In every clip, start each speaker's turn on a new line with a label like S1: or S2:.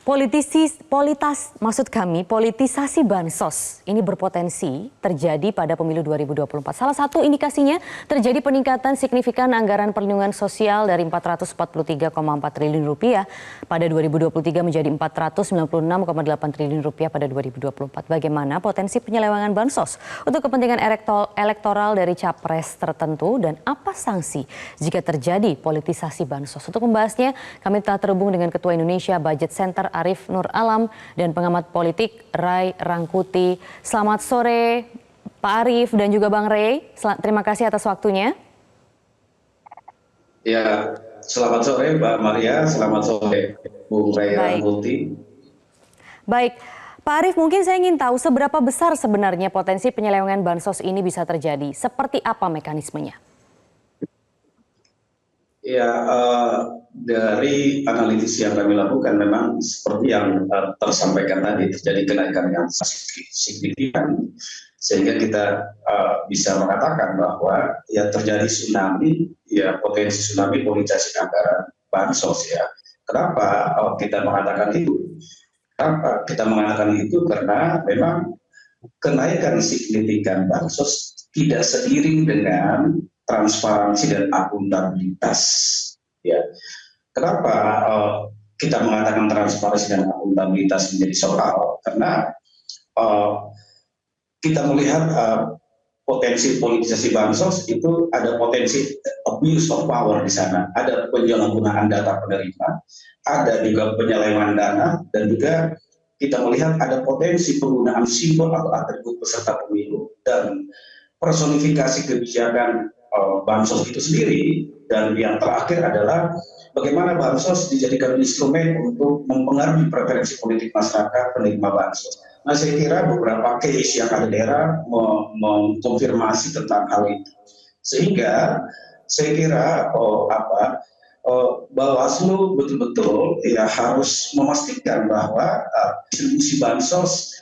S1: Politisasi bansos ini berpotensi terjadi pada pemilu 2024. Salah satu indikasinya terjadi peningkatan signifikan anggaran perlindungan sosial dari 443,4 triliun rupiah pada 2023 menjadi 496,8 triliun rupiah pada 2024. Bagaimana potensi penyelewengan bansos untuk kepentingan elektoral dari capres tertentu dan apa sanksi jika terjadi politisasi bansos? Untuk membahasnya, kami telah terhubung dengan Ketua Indonesia Budget Center Arief Nur Alam dan pengamat politik Ray Rangkuti. Selamat sore Pak Arief dan juga Bang Ray. Terima kasih atas waktunya.
S2: Ya, selamat sore Mbak Maria, selamat sore Bung Ray Rangkuti.
S1: Baik, Pak Arief, mungkin saya ingin tahu seberapa besar sebenarnya potensi penyelewengan bansos ini bisa terjadi. Seperti apa mekanismenya?
S2: Ya, dari analisis yang kami lakukan memang seperti yang tersampaikan tadi, terjadi kenaikan yang signifikan sehingga kita bisa mengatakan bahwa ya terjadi tsunami, ya potensi tsunami politisasi anggaran bansos ya. Kenapa kita mengatakan itu? Kenapa kita mengatakan itu? Karena memang kenaikan signifikan bansos tidak seiring dengan transparansi dan akuntabilitas. Ya, kenapa kita mengatakan transparansi dan akuntabilitas menjadi soal? Karena kita melihat potensi politisasi bansos itu ada potensi abuse of power di sana, ada penyalahgunaan data penerima, ada juga penyelewengan dana, dan juga kita melihat ada potensi penggunaan simbol atau atribut peserta pemilu dan personifikasi kebijakan bansos itu sendiri. Dan yang terakhir adalah bagaimana bansos dijadikan instrumen untuk mempengaruhi preferensi politik masyarakat penerima bansos. Nah, saya kira beberapa case yang ada di daerah mengkonfirmasi tentang hal itu. Sehingga saya kira Bawaslu betul-betul ya harus memastikan bahwa distribusi bansos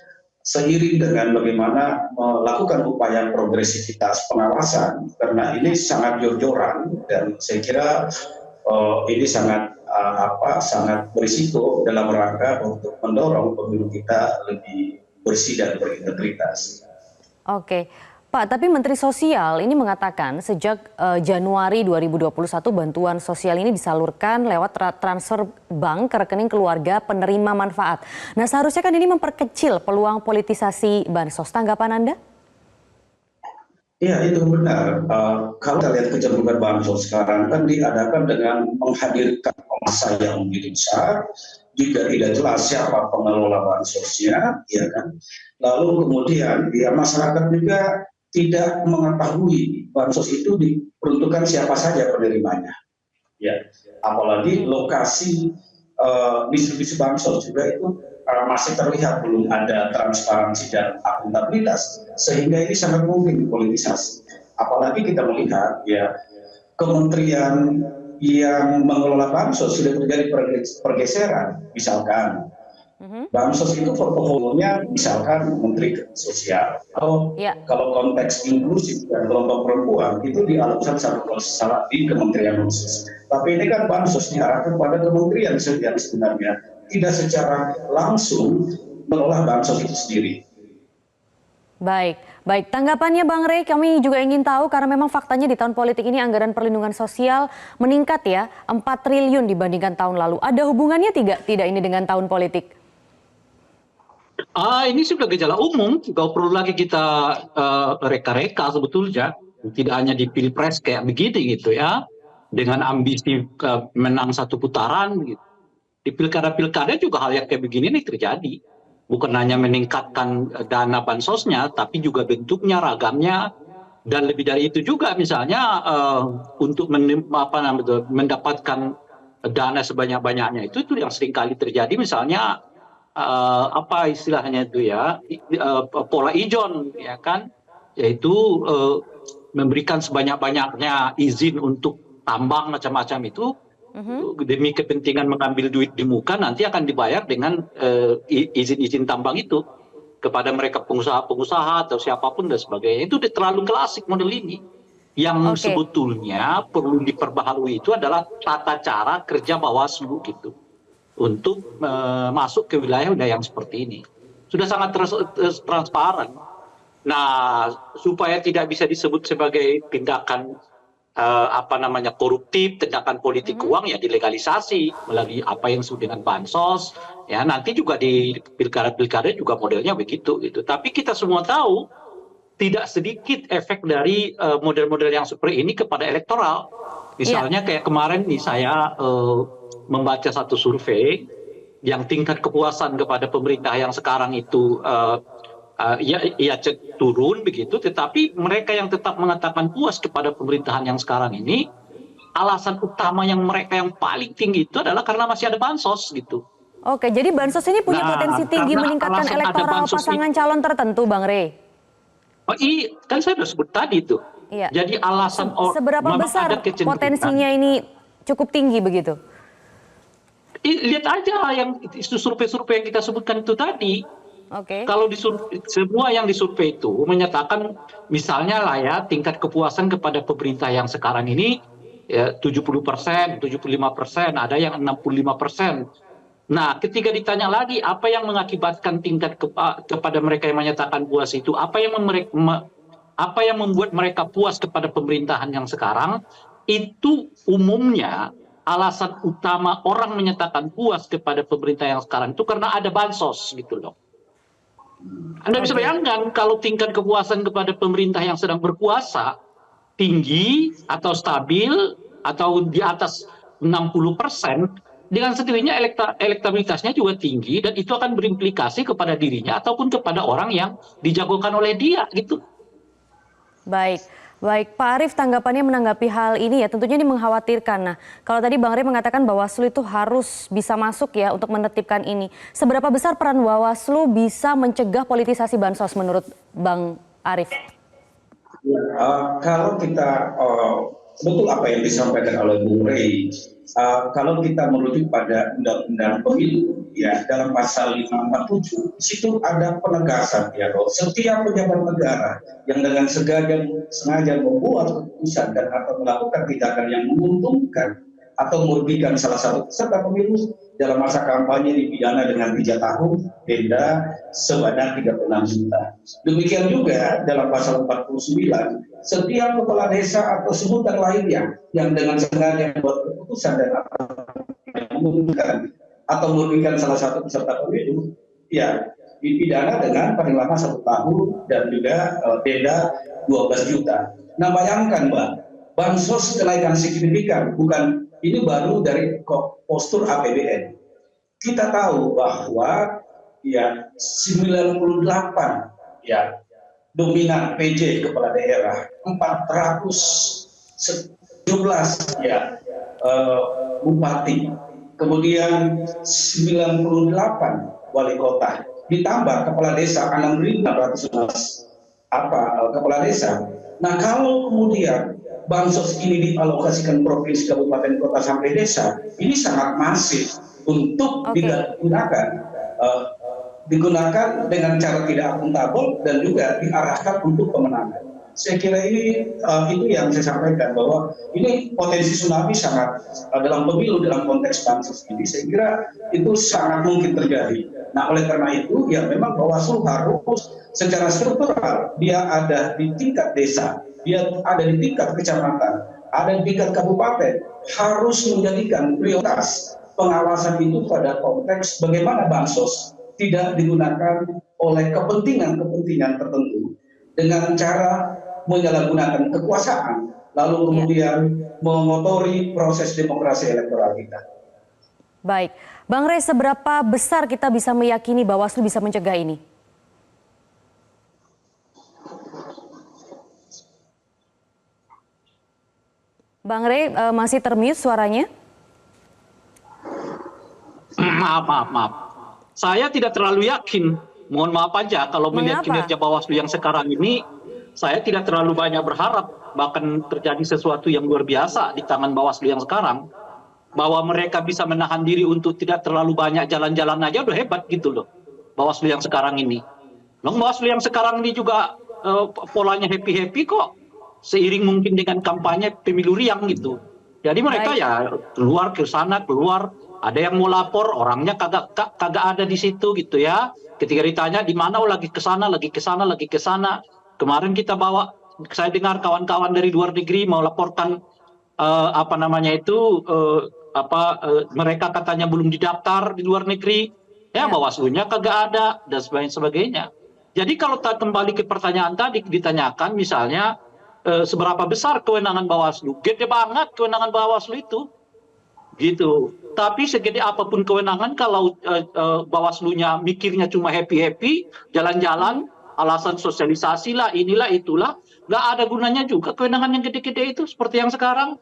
S2: seiring dengan bagaimana melakukan upaya progresivitas pengawasan, karena ini sangat jor-joran dan saya kira ini sangat berisiko dalam rangka untuk mendorong pemilu kita lebih bersih dan berintegritas.
S1: Oke. Pak, tapi Menteri Sosial ini mengatakan sejak Januari 2021 bantuan sosial ini disalurkan lewat transfer bank ke rekening keluarga penerima manfaat. Nah, seharusnya kan ini memperkecil peluang politisasi bansos. Tanggapan Anda?
S2: Iya, itu benar. Kalau kita lihat kecenderungan bansos sekarang kan diadakan dengan menghadirkan massa yang begitu besar, juga tidak jelas siapa pengelola bansosnya, ya kan. Lalu kemudian ya masyarakat juga tidak mengetahui bansos itu diperuntukkan siapa saja penerimanya, ya. Apalagi lokasi distribusi bansos juga itu masih terlihat belum ada transparansi dan akuntabilitas, sehingga ini sangat mungkin dipolitisasi. Apalagi kita melihat ya kementerian yang mengelola bansos sudah terjadi pergeseran, misalkan. Bansos itu portofolionya misalkan Menteri Sosial atau kalau konteks inklusif dan kelompok perempuan itu dialokasikan salah di kementerian khusus. Tapi ini kan bansos diarahkan pada kementerian yang sebenarnya tidak secara langsung mengelola bansos itu sendiri.
S1: Baik. Tanggapannya Bang Ray, kami juga ingin tahu karena memang faktanya di tahun politik ini anggaran perlindungan sosial meningkat ya 4 triliun dibandingkan tahun lalu. Ada hubungannya tidak ini dengan tahun politik?
S3: Ini sudah gejala umum, nggak perlu lagi kita reka-reka sebetulnya. Tidak hanya di pilpres kayak begini gitu ya, dengan ambisi menang satu putaran gitu. Di pilkada-pilkada juga hal yang kayak begini nih terjadi. Bukan hanya meningkatkan dana bansosnya, tapi juga bentuknya, ragamnya, dan lebih dari itu juga misalnya untuk mendapatkan dana sebanyak-banyaknya itu yang sering kali terjadi misalnya apa istilahnya itu ya pola ijon ya kan, yaitu memberikan sebanyak-banyaknya izin untuk tambang macam-macam itu demi kepentingan mengambil duit di muka, nanti akan dibayar dengan izin-izin tambang itu kepada mereka pengusaha-pengusaha atau siapapun dan sebagainya. Itu terlalu klasik model ini. Yang sebetulnya perlu diperbaharui itu adalah tata cara kerja Bawaslu gitu. untuk masuk ke wilayah-wilayah yang seperti ini. Sudah sangat transparan. Nah, supaya tidak bisa disebut sebagai tindakan koruptif, tindakan politik uang, ya dilegalisasi melalui apa yang disebut dengan bansos. Ya, nanti juga di pilkada-pilkada juga modelnya begitu gitu. Tapi kita semua tahu tidak sedikit efek dari model-model yang seperti ini kepada elektoral. Misalnya kayak kemarin nih saya membaca satu survei yang tingkat kepuasan kepada pemerintah yang sekarang itu turun begitu, tetapi mereka yang tetap mengatakan puas kepada pemerintahan yang sekarang ini, alasan utama yang mereka yang paling tinggi itu adalah karena masih ada bansos gitu.
S1: Oke, jadi bansos ini punya potensi tinggi
S3: karena
S1: meningkatkan
S3: alasan ada
S1: elektoral
S3: bansos
S1: pasangan calon tertentu, Bang Rey.
S3: Oh iya, kan saya sudah sebut tadi itu.
S1: Iya.
S3: Jadi alasan
S1: Seberapa
S3: memang
S1: besar
S3: ada kecenderungan.
S1: potensinya ini cukup tinggi begitu?
S3: Lihat aja yang survei-survei yang kita sebutkan itu tadi.
S1: Oke.
S3: Kalau semua yang disurvei itu menyatakan misalnya lah ya tingkat kepuasan kepada pemerintah yang sekarang ini ya 70%, 75%, ada yang 65%. Nah, ketika ditanya lagi apa yang mengakibatkan tingkat kepada mereka yang menyatakan puas itu, apa yang membuat mereka puas kepada pemerintahan yang sekarang, itu umumnya alasan utama orang menyatakan puas kepada pemerintah yang sekarang itu karena ada bansos gitu loh. Anda bisa bayangkan kalau tingkat kepuasan kepada pemerintah yang sedang berkuasa tinggi atau stabil atau di atas 60%, dengan sendirinya elektabilitasnya juga tinggi dan itu akan berimplikasi kepada dirinya ataupun kepada orang yang dijagokan oleh dia gitu.
S1: Baik. Baik, Pak Arief tanggapannya menanggapi hal ini ya tentunya ini mengkhawatirkan. Nah, kalau tadi Bang Rey mengatakan Bawaslu itu harus bisa masuk ya untuk menertibkan ini. Seberapa besar peran Bawaslu bisa mencegah politisasi bansos menurut Bang Arief?
S2: Kalau kita betul apa yang disampaikan oleh Bung Rey, kalau kita merujuk pada undang-undang pemilu ya dalam pasal 547 situ ada penegasan ya bahwa setiap pejabat negara yang dengan sengaja membuat keputusan dan atau melakukan tindakan yang menguntungkan atau merugikan salah satu peserta pemilu dalam masa kampanye dipidana dengan 3 tahun, denda sebanyak 36 juta. Demikian juga dalam pasal 49, setiap kepala desa atau sebutan lainnya yang dengan sengaja membuat keputusan dan menguntungkan atau merugikan salah satu peserta pemilu, ya dipidana dengan paling lama 1 tahun dan juga denda 12 juta. Nah bayangkan Mbak, bansos kenaikan signifikan, bukan ini baru dari postur APBN. Kita tahu bahwa ya 98 ya dominan PJ kepala daerah, 417 ya bupati, kemudian 98 wali kota, ditambah kepala desa 6.611 kepala desa. Nah kalau kemudian bansos ini dialokasikan provinsi, kabupaten, kota sampai desa, ini sangat masif untuk digunakan dengan cara tidak akuntabel dan juga diarahkan untuk pemenangan. Saya kira ini itu yang saya sampaikan bahwa ini potensi tsunami sangat dalam pemilu dalam konteks bansos ini. Saya kira itu sangat mungkin terjadi. Nah oleh karena itu ya memang Bawaslu harus secara struktural dia ada di tingkat desa, dia ada di tingkat kecamatan, ada di tingkat kabupaten, harus menjadikan prioritas pengawasan itu pada konteks bagaimana bansos tidak digunakan oleh kepentingan-kepentingan tertentu dengan cara menyalahgunakan kekuasaan, lalu kemudian mengotori proses demokrasi elektoral kita.
S1: Baik, Bang Rey, seberapa besar kita bisa meyakini Bawaslu bisa mencegah ini? Bang Rey masih termute suaranya?
S3: Maaf. Saya tidak terlalu yakin. Mohon maaf aja kalau melihat kinerja Bawaslu yang sekarang ini, saya tidak terlalu banyak berharap bahkan terjadi sesuatu yang luar biasa di tangan Bawaslu yang sekarang. Bahwa mereka bisa menahan diri untuk tidak terlalu banyak jalan-jalan aja udah hebat gitu loh. Bawaslu yang sekarang ini. Bawaslu yang sekarang ini juga polanya happy-happy kok. Seiring mungkin dengan kampanye pemilu riang gitu. Jadi mereka ya keluar ke sana, keluar Ada yang mau lapor, orangnya kagak ada di situ gitu ya. Ketika ditanya di mana, oh lagi ke sana, lagi ke sana, lagi ke sana. Kemarin kita bawa, saya dengar kawan-kawan dari luar negeri mau laporkan apa namanya itu mereka katanya belum didaftar di luar negeri. Ya,
S1: Ya.
S3: Bawaslu-nya kagak ada dan sebagainya. Jadi kalau kembali ke pertanyaan tadi ditanyakan misalnya seberapa besar kewenangan Bawaslu? Gede banget kewenangan Bawaslu itu. Gitu. Tapi segede apapun kewenangan kalau Bawaslu-nya mikirnya cuma happy-happy, jalan-jalan, alasan sosialisasi lah, inilah itulah, nggak ada gunanya juga kewenangan yang gede-gede itu seperti yang sekarang.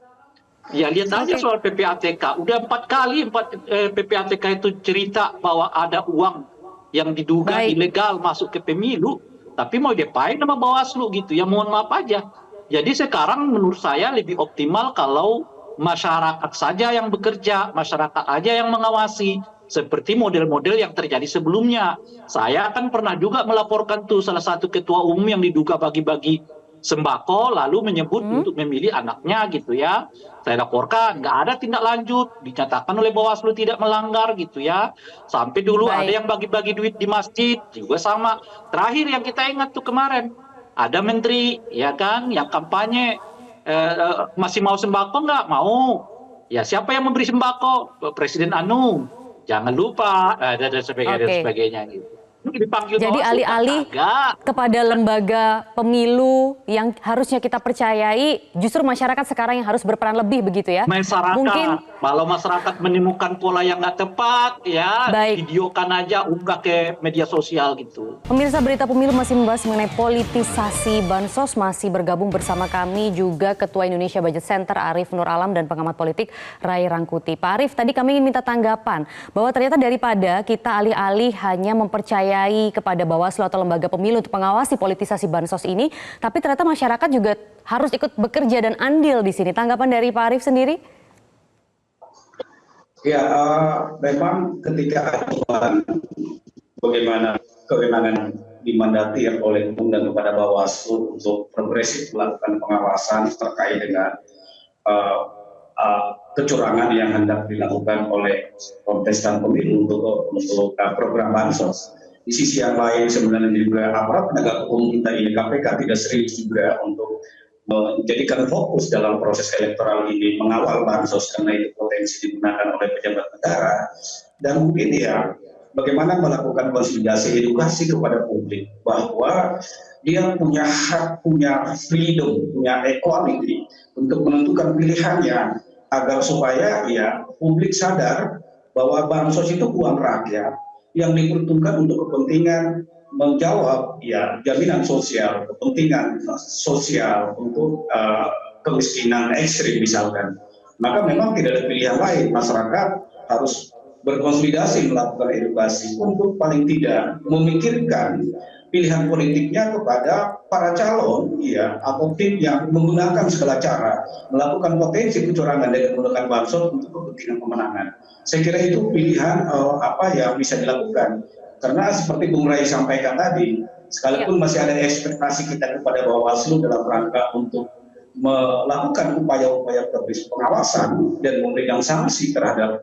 S3: Ya lihat aja
S1: Oke.
S3: soal PPATK. Udah 4 kali PPATK itu cerita bahwa ada uang yang diduga
S1: Baik.
S3: ilegal masuk ke pemilu, tapi mau diapain sama Bawaslu gitu. Ya mohon maaf aja. Jadi sekarang menurut saya lebih optimal kalau masyarakat saja yang bekerja, masyarakat aja yang mengawasi. Seperti model-model yang terjadi sebelumnya. Saya kan pernah juga melaporkan tuh salah satu ketua umum yang diduga bagi-bagi sembako lalu menyebut untuk memilih anaknya gitu ya. Saya laporkan, nggak ada tindak lanjut, dinyatakan oleh Bawaslu tidak melanggar gitu ya. Sampai dulu ada
S1: Baik.
S3: yang bagi-bagi duit di masjid juga sama. Terakhir yang kita ingat tuh kemarin, ada menteri ya kan yang kampanye masih mau sembako nggak? Mau. Ya siapa yang memberi sembako? Presiden Anu. Jangan lupa dan sebagainya dan
S1: Oke.
S3: sebagainya gitu. Dipanggil
S1: Jadi
S3: Bawaslu
S1: alih-alih
S3: kagak.
S1: kepada lembaga pemilu yang harusnya kita percayai, justru masyarakat sekarang yang harus berperan lebih begitu ya.
S3: Masyarakat,
S1: Mungkin
S3: kalau masyarakat menemukan pola yang nggak tepat, ya
S1: baik.
S3: videokan aja, unggah ke media sosial gitu.
S1: Pemirsa Berita Pemilu masih membahas mengenai politisasi bansos. Masih bergabung bersama kami juga Ketua Indonesia Budget Center Arief Nur Alam dan pengamat politik Ray Rangkuti. Pak Arief, tadi kami ingin minta tanggapan bahwa ternyata daripada kita alih-alih hanya mempercayai kepada Bawaslu atau lembaga pemilu untuk mengawasi politisasi bansos ini, tapi ternyata masyarakat juga harus ikut bekerja dan andil di sini. Tanggapan dari Pak Arief sendiri?
S2: Ya, memang ketika aturan bagaimana kewenangan dimandati oleh undang kepada Bawaslu untuk progresif melakukan pengawasan terkait dengan kecurangan yang hendak dilakukan oleh kontestan pemilu untuk program bansos. Di sisi yang lain sebenarnya juga aparat penegak hukum kita ini KPK tidak serius juga untuk menjadikan fokus dalam proses elektoral ini mengawal bansos karena itu potensi digunakan oleh pejabat negara, dan mungkin ya bagaimana melakukan konsolidasi edukasi kepada publik bahwa dia punya hak, punya freedom, punya equality untuk menentukan pilihannya agar supaya ya publik sadar bahwa bansos itu uang rakyat yang diperuntukkan untuk kepentingan menjawab ya jaminan sosial, kepentingan sosial untuk kemiskinan ekstrim misalkan. Maka memang tidak ada pilihan lain, masyarakat harus berkonsolidasi melakukan edukasi untuk paling tidak memikirkan pilihan politiknya kepada para calon ya atau tim yang menggunakan segala cara melakukan potensi kecurangan dengan menggunakan bansos untuk kepentingan pemenangan. Saya kira itu pilihan apa yang bisa dilakukan, karena seperti Bung Ray sampaikan tadi, sekalipun masih ada ekspektasi kita kepada Bawaslu dalam rangka untuk melakukan upaya-upaya pengawasan dan memberikan sanksi terhadap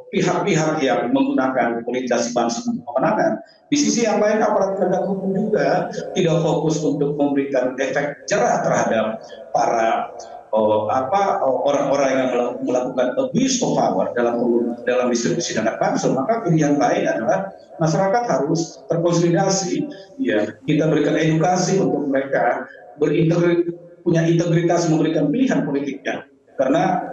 S2: pihak-pihak yang menggunakan politisasi bansos untuk pemenangan. Di sisi yang lain aparat penegak hukum juga tidak fokus untuk memberikan efek jerah terhadap para orang-orang yang melakukan abuse of power dalam distribusi dana bansos. Maka pilihan lain adalah masyarakat harus terkonsolidasi, ya kita berikan edukasi untuk mereka punya integritas memberikan pilihan politiknya, karena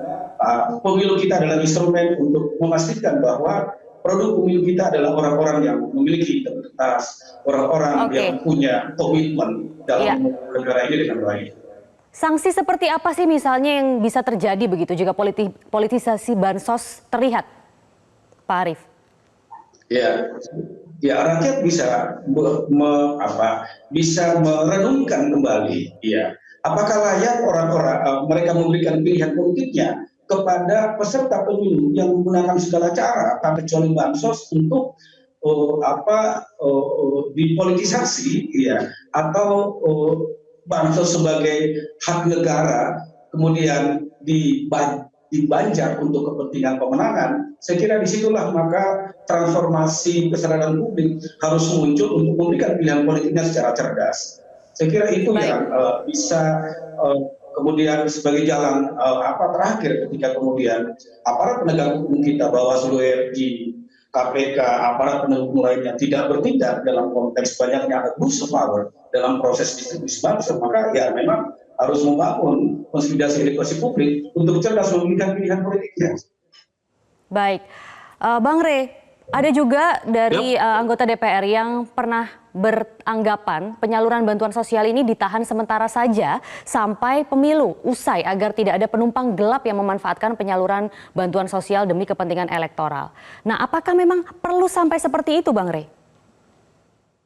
S2: pemilu kita adalah instrumen untuk memastikan bahwa produk pemilu kita adalah orang-orang yang memiliki integritas, orang-orang yang punya komitmen dalam negara ini dengan baik.
S1: Sanksi seperti apa sih misalnya yang bisa terjadi begitu jika politisasi bansos terlihat, Pak Arief?
S2: Ya rakyat bisa bisa merenungkan kembali, ya apakah layak orang-orang mereka memberikan pilihan politiknya kepada peserta pemilu yang menggunakan segala cara tanpa kecuali bansos untuk dipolitisasi, ya atau bansos sebagai hak negara kemudian dibanjar untuk kepentingan pemenangan, saya kira disitulah maka transformasi kesadaran publik harus muncul untuk memberikan pilihan politiknya secara cerdas. Saya kira itu yang bisa kemudian sebagai jalan terakhir ketika kemudian aparat penegak hukum kita, Bawaslu RI, KPK, aparat penegak hukum lainnya tidak bertindak dalam konteks banyaknya abuse of power dalam proses distribusi bansos, maka ya memang harus membangun konsolidasi edukasi publik untuk cerdas memilih pilihan politiknya.
S1: Baik, Bang Rey, ada juga dari anggota DPR yang pernah beranggapan penyaluran bantuan sosial ini ditahan sementara saja sampai pemilu usai agar tidak ada penumpang gelap yang memanfaatkan penyaluran bantuan sosial demi kepentingan elektoral. Nah, apakah memang perlu sampai seperti itu, Bang Rey?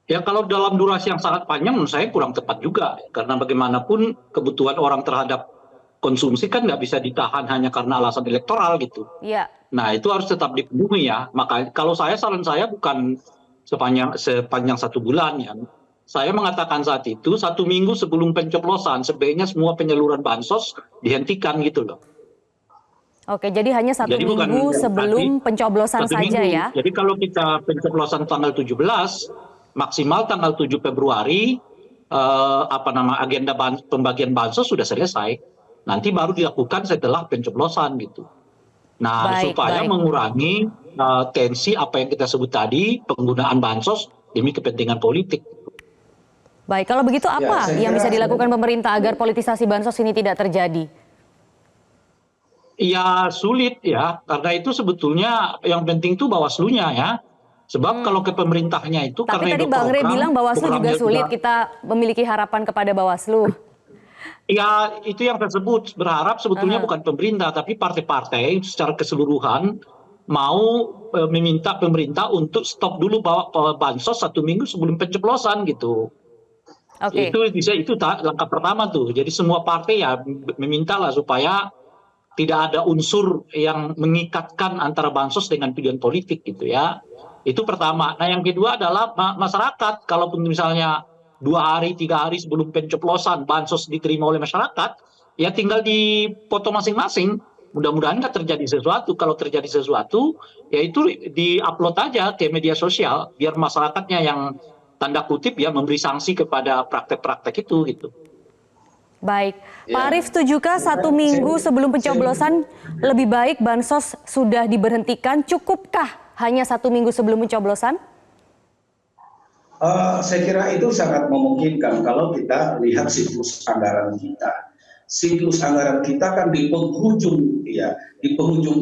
S3: Ya kalau dalam durasi yang sangat panjang menurut saya kurang tepat juga. Karena bagaimanapun kebutuhan orang terhadap konsumsi kan nggak bisa ditahan hanya karena alasan elektoral gitu.
S1: Iya.
S3: Nah itu harus tetap dipenuhi ya. Maka kalau saran saya bukan sepanjang 1 bulan ya. Saya mengatakan saat itu 1 minggu sebelum pencoblosan sebaiknya semua penyaluran bansos dihentikan gitu loh.
S1: Oke, jadi hanya 1 minggu sebelum pencoblosan saja ya.
S3: Jadi kalau kita pencoblosan tanggal 17, maksimal tanggal 7 Februari agenda pembagian bansos sudah selesai. Nanti baru dilakukan setelah pencoblosan gitu. Nah, supaya mengurangi tensi apa yang kita sebut tadi, penggunaan bansos demi kepentingan politik.
S1: Baik, kalau begitu apa yang bisa dilakukan pemerintah agar politisasi bansos ini tidak terjadi?
S3: Ya sulit ya, karena itu sebetulnya yang penting itu Bawaslu-nya ya. Sebab kalau ke pemerintahnya itu
S1: tapi
S3: karena
S1: tadi Bang Rey bilang Bawaslu juga sulit, kita memiliki harapan kepada Bawaslu.
S3: Ya itu yang saya sebut, berharap sebetulnya bukan pemerintah tapi partai-partai secara keseluruhan mau meminta pemerintah untuk stop dulu bawa bansos 1 minggu sebelum pencoblosan gitu.
S1: Okay.
S3: Itu langkah pertama tuh. Jadi semua partai ya memintalah supaya tidak ada unsur yang mengikatkan antara bansos dengan pilihan politik gitu ya. Itu pertama. Nah yang kedua adalah masyarakat. Kalaupun misalnya 2 hari, 3 hari sebelum pencoblosan bansos diterima oleh masyarakat, ya tinggal dipoto masing-masing. Mudah-mudahan nggak terjadi sesuatu. Kalau terjadi sesuatu, ya itu di-upload aja ke media sosial, biar masyarakatnya yang tanda kutip ya memberi sanksi kepada praktek-praktek itu gitu.
S1: Baik, Pak Arief, setujukah 1 minggu sebelum pencoblosan lebih baik bansos sudah diberhentikan? Cukupkah hanya 1 minggu sebelum pencoblosan?
S2: Saya kira itu sangat memungkinkan kalau kita lihat siklus anggaran kita. Siklus anggaran kita kan di penghujung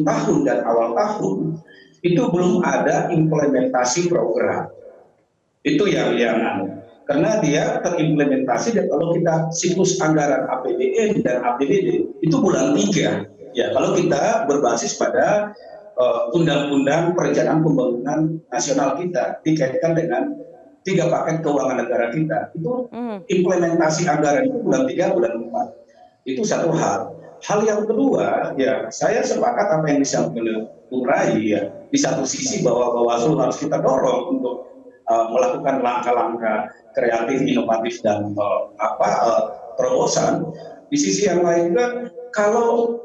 S2: tahun dan awal tahun itu belum ada implementasi program. Itu yang karena dia terimplementasi, dan kalau kita siklus anggaran APBN dan APBD itu bulan 3. Ya, kalau kita berbasis pada undang-undang perencanaan pembangunan nasional kita dikaitkan dengan 3 paket keuangan negara kita, itu implementasi anggaran itu bulan 3, bulan 4. Itu satu hal. Hal yang kedua, ya saya sepakat apa yang disampaikan Bung Rai ya. Di satu sisi bahwa Bawaslu harus kita dorong untuk melakukan langkah-langkah kreatif, inovatif dan terobosan. Di sisi yang lain kan kalau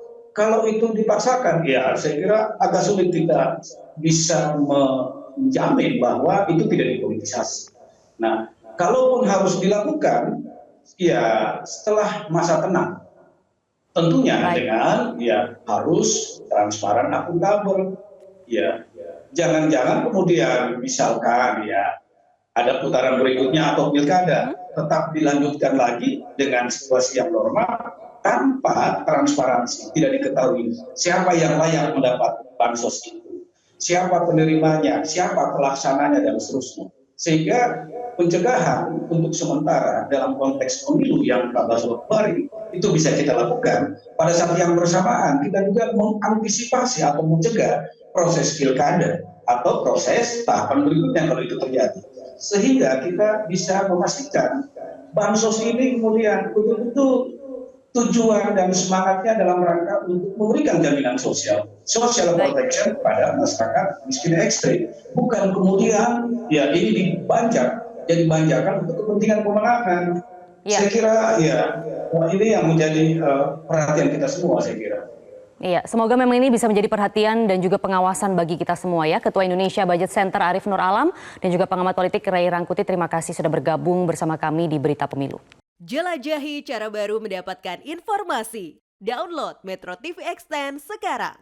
S2: itu dipaksakan, ya saya kira agak sulit kita bisa menjamin bahwa itu tidak dipolitisasi. Nah, kalaupun harus dilakukan, ya setelah masa tenang, tentunya dengan ya harus transparan, akuntabel. Ya, jangan-jangan kemudian misalkan ya ada putaran berikutnya atau pilkada tetap dilanjutkan lagi dengan situasi yang normal tanpa transparansi, tidak diketahui siapa yang layak mendapat bansos itu, siapa penerimanya, siapa pelaksananya dan seterusnya. Sehingga pencegahan untuk sementara dalam konteks pemilu yang 14 Februari itu bisa kita lakukan. Pada saat yang bersamaan kita juga mengantisipasi atau mencegah proses pilkada atau proses tahapan berikutnya kalau itu terjadi. Sehingga kita bisa memastikan bansos ini kemudian betul-betul tujuan dan semangatnya dalam rangka untuk memberikan jaminan social protection pada masyarakat miskin ekstrim. Bukan kemudian ya ini jadi banjakan untuk kepentingan pemenangan. Saya kira ya ini yang menjadi perhatian kita semua, saya kira.
S1: Iya, semoga memang ini bisa menjadi perhatian dan juga pengawasan bagi kita semua ya. Ketua Indonesia Budget Center Arief Nur Alam dan juga pengamat politik Ray Rangkuti, terima kasih sudah bergabung bersama kami di Berita Pemilu.
S4: Jelajahi cara baru mendapatkan informasi. Download Metro TV Extend sekarang.